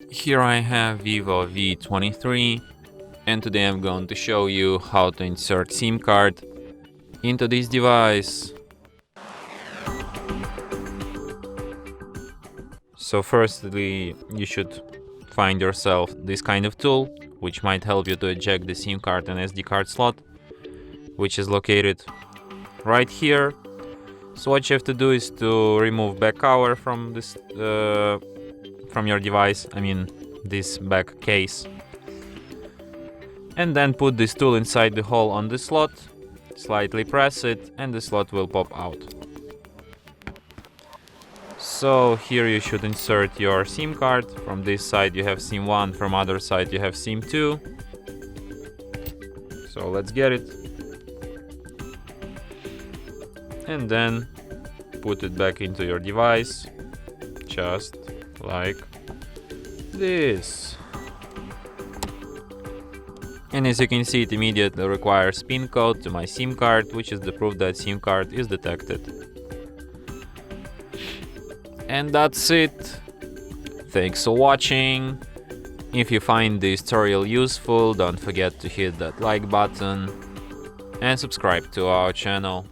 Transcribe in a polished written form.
Here I have VIVO V23, and today I'm going to show you how to insert SIM card into this device. So firstly, you should find yourself this kind of tool, which might help you to eject the SIM card and SD card slot, which is located right here. So what you have to do is to remove back cover from this from your device, I mean this back case, and then put this tool inside the hole on the slot, slightly press it, and the slot will pop out. So here you should insert your SIM card. From this side you have SIM 1, from other side you have SIM 2. So let's get it. And then put it back into your device, just like this. And as you can see, it immediately requires PIN code to my SIM card, which is the proof that SIM card is detected. And that's it. Thanks for watching. If you find this tutorial useful, don't forget to hit that like button and subscribe to our channel.